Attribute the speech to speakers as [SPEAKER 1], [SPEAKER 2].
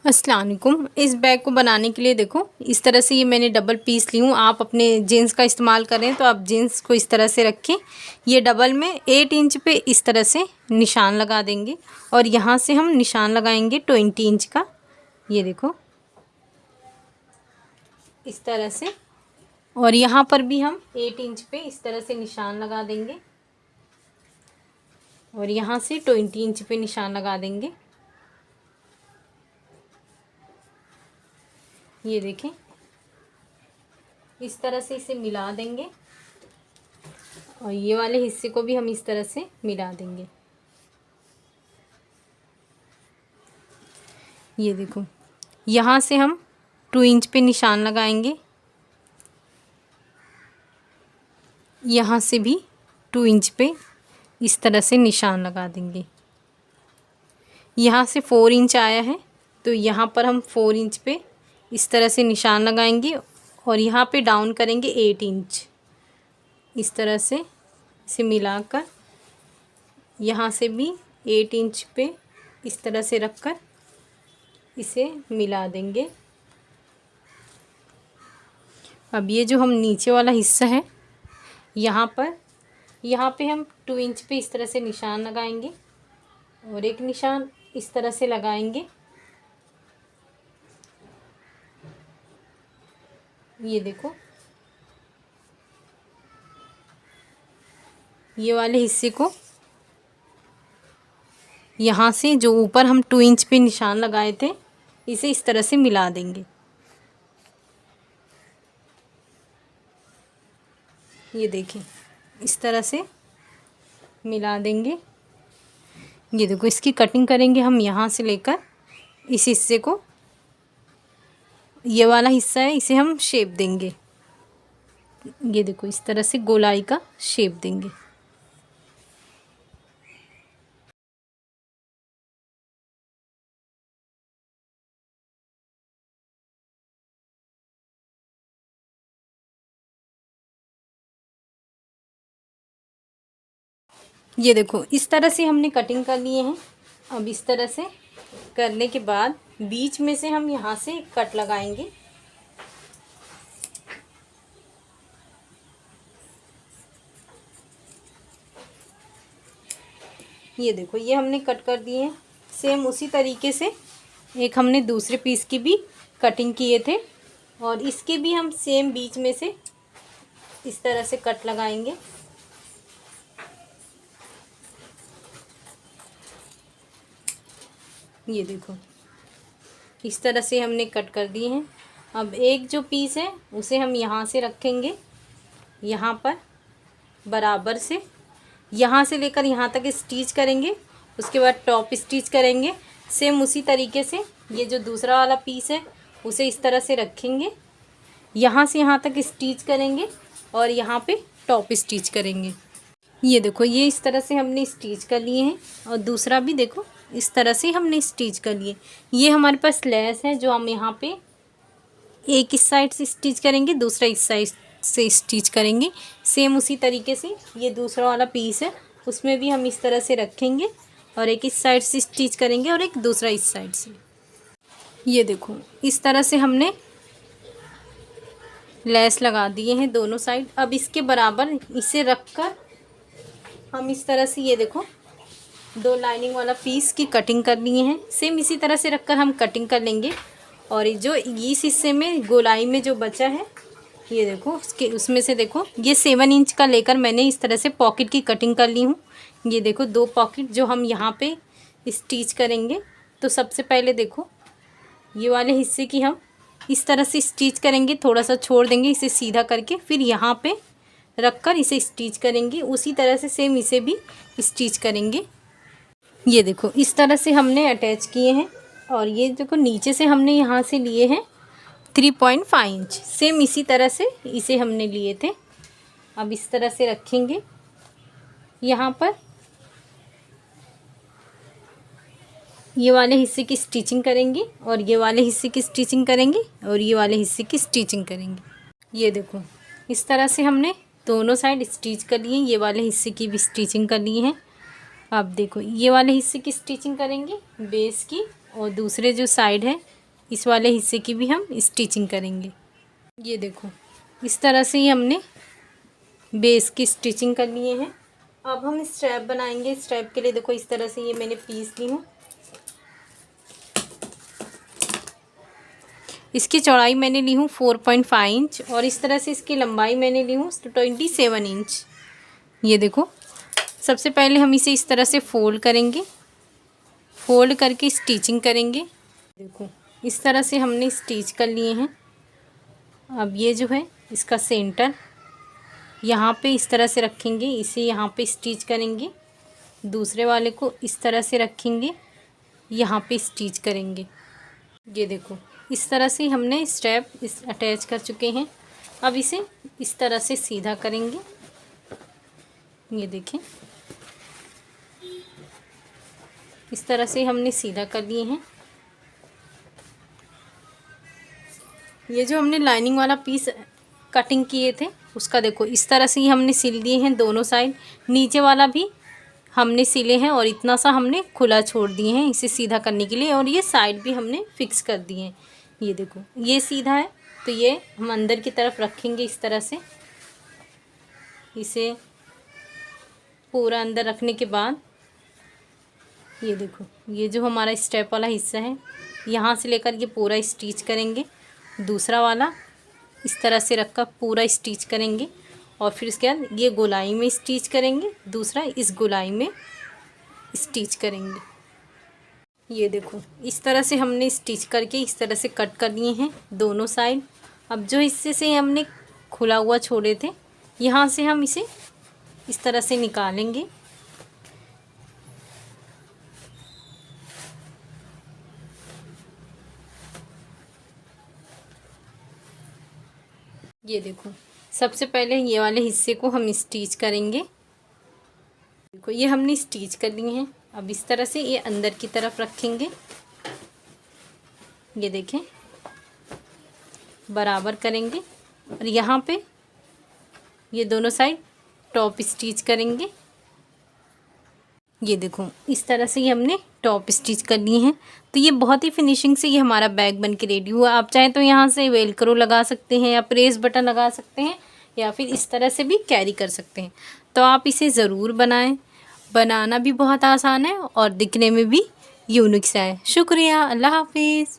[SPEAKER 1] अस्सलाम वालेकुम। इस बैग को बनाने के लिए देखो इस तरह से ये मैंने डबल पीस ली हूँ। आप अपने जीन्स का इस्तेमाल करें तो आप जीन्स को इस तरह से रखें। ये डबल में 8 इंच पे इस तरह से निशान लगा देंगे और यहाँ से हम निशान लगाएंगे 20 इंच का। ये देखो इस तरह से, और यहाँ पर भी हम 8 इंच पे इस तरह से निशान लगा देंगे और यहाँ से 20 इंच पे निशान लगा देंगे। ये देखें इस तरह से इसे मिला देंगे और ये वाले हिस्से को भी हम इस तरह से मिला देंगे। ये देखो यहाँ से हम 2 इंच पे निशान लगाएंगे, यहाँ से भी 2 इंच पे इस तरह से निशान लगा देंगे। यहाँ से 4 इंच आया है तो यहाँ पर हम 4 इंच पे इस तरह से निशान लगाएंगे और यहाँ पे डाउन करेंगे 8 इंच। इस तरह से इसे मिलाकर यहाँ से भी 8 इंच पे इस तरह से रखकर इसे मिला देंगे। अब ये जो हम नीचे वाला हिस्सा है यहाँ पे हम 2 इंच पे इस तरह से निशान लगाएंगे और एक निशान इस तरह से लगाएंगे। ये देखो ये वाले हिस्से को यहाँ से जो ऊपर हम 2 इंच पे निशान लगाए थे इसे इस तरह से मिला देंगे। ये देखें इस तरह से मिला देंगे। ये देखो इसकी कटिंग करेंगे हम यहाँ से लेकर इस हिस्से को, ये वाला हिस्सा है इसे हम शेप देंगे। ये देखो इस तरह से गोलाई का शेप देंगे। ये देखो इस तरह से हमने कटिंग कर लिए हैं। अब इस तरह से करने के बाद बीच में से हम यहाँ से कट लगाएंगे। ये देखो ये हमने कट कर दिए हैं। सेम उसी तरीके से एक हमने दूसरे पीस की भी कटिंग किए थे और इसके भी हम सेम बीच में से इस तरह से कट लगाएंगे। ये देखो इस तरह से हमने कट कर दिए हैं। अब एक जो पीस है उसे हम यहाँ से रखेंगे, यहाँ पर बराबर से यहाँ से लेकर यहाँ तक स्टिच करेंगे। उसके बाद टॉप स्टिच करेंगे। सेम उसी तरीके से ये जो दूसरा वाला पीस है उसे इस तरह से रखेंगे, यहाँ से यहाँ तक स्टिच करेंगे और यहाँ पे टॉप स्टिच करेंगे। ये देखो ये इस तरह से हमने स्टिच कर लिए हैं और दूसरा भी देखो इस तरह से हमने स्टिच कर लिए। ये हमारे पास लेस है जो हम यहाँ पे एक इस साइड से स्टिच करेंगे, दूसरा इस साइड से स्टिच करेंगे। सेम उसी तरीके से ये दूसरा वाला पीस है उसमें भी हम इस तरह से रखेंगे और एक इस साइड से स्टिच करेंगे और एक दूसरा इस साइड से। ये देखो इस तरह से हमने लेस लगा दिए हैं दोनों साइड। अब इसके बराबर इसे रखकर हम इस तरह से ये देखो 2 लाइनिंग वाला पीस की कटिंग कर लिए हैं। सेम इसी तरह से रखकर हम कटिंग कर लेंगे और जो इस हिस्से में गोलाई में जो बचा है ये देखो उसमें से देखो ये 7 इंच का लेकर मैंने इस तरह से पॉकेट की कटिंग कर ली हूँ। ये देखो 2 पॉकेट जो हम यहाँ पे स्टिच करेंगे। तो सबसे पहले देखो ये वाले हिस्से की हम इस तरह से स्टिच करेंगे, थोड़ा सा छोड़ देंगे इसे सीधा करके, फिर यहाँ पे रखकर इसे स्टिच करेंगे। उसी तरह से सेम इसे भी स्टिच करेंगे। ये देखो इस तरह से हमने अटैच किए हैं और ये देखो नीचे से हमने यहाँ से लिए हैं 3.5 इंच। सेम इसी तरह से इसे हमने लिए थे। अब इस तरह से रखेंगे, यहाँ पर ये वाले हिस्से की स्टिचिंग करेंगे और ये वाले हिस्से की स्टिचिंग करेंगे और ये वाले हिस्से की स्टिचिंग करेंगे। ये देखो इस तरह से हमने दोनों साइड स्टिच कर लिए। ये वाले हिस्से की भी स्टिचिंग कर ली है। अब देखो ये वाले हिस्से की स्टिचिंग करेंगे बेस की और दूसरे जो साइड है इस वाले हिस्से की भी हम स्टिचिंग करेंगे। ये देखो इस तरह से ही हमने बेस की स्टिचिंग कर लिए हैं। अब हम स्ट्रैप बनाएंगे। स्ट्रैप के लिए देखो इस तरह से ये मैंने पीस ली हूँ। इसकी चौड़ाई मैंने ली हूँ 4.5 इंच और इस तरह से इसकी लंबाई मैंने ली हूँ 27 इंच। ये देखो सबसे पहले हम इसे इस तरह से फोल्ड करेंगे, फोल्ड करके स्टिचिंग करेंगे। देखो इस तरह से हमने स्टिच कर लिए हैं। अब ये जो है इसका सेंटर यहाँ पे इस तरह से रखेंगे, इसे यहाँ पे स्टिच करेंगे। दूसरे वाले को इस तरह से रखेंगे, यहाँ पे स्टिच करेंगे। ये देखो इस तरह से हमने स्ट्रैप इस अटैच कर चुके हैं। अब इसे इस तरह से सीधा करेंगे। ये देखें इस तरह से हमने सीधा कर लिए हैं। ये जो हमने लाइनिंग वाला पीस कटिंग किए थे उसका देखो इस तरह से ही हमने सिल दिए हैं दोनों साइड। नीचे वाला भी हमने सिले हैं और इतना सा हमने खुला छोड़ दिए हैं इसे सीधा करने के लिए, और ये साइड भी हमने फिक्स कर दिए हैं। ये देखो ये सीधा है तो ये हम अंदर की तरफ रखेंगे इस तरह से। इसे पूरा अंदर रखने के बाद ये देखो ये जो हमारा स्टेप वाला हिस्सा है यहाँ से लेकर ये पूरा स्टिच करेंगे। दूसरा वाला इस तरह से रखकर पूरा स्टिच करेंगे और फिर इसके बाद ये गोलाई में स्टिच करेंगे, दूसरा इस गोलाई में स्टिच करेंगे। ये देखो इस तरह से हमने स्टिच करके इस तरह से कट कर दिए हैं दोनों साइड। अब जो हिस्से से हमने खुला हुआ छोड़े थे यहाँ से हम इसे इस तरह से निकालेंगे। ये देखो सबसे पहले ये वाले हिस्से को हम स्टिच करेंगे। देखो ये हमने स्टिच कर दिए हैं। अब इस तरह से ये अंदर की तरफ रखेंगे। ये देखें बराबर करेंगे और यहाँ पे ये दोनों साइड टॉप स्टिच करेंगे। ये देखो इस तरह से ये हमने टॉप स्टिच कर लिए हैं। तो ये बहुत ही फिनिशिंग से ये हमारा बैग बन के रेडी हुआ। आप चाहें तो यहाँ से वेलक्रो लगा सकते हैं या प्रेस बटन लगा सकते हैं या फिर इस तरह से भी कैरी कर सकते हैं। तो आप इसे ज़रूर बनाएं। बनाना भी बहुत आसान है और दिखने में भी यूनिक सा है। शुक्रिया, अल्लाह हाफिज़।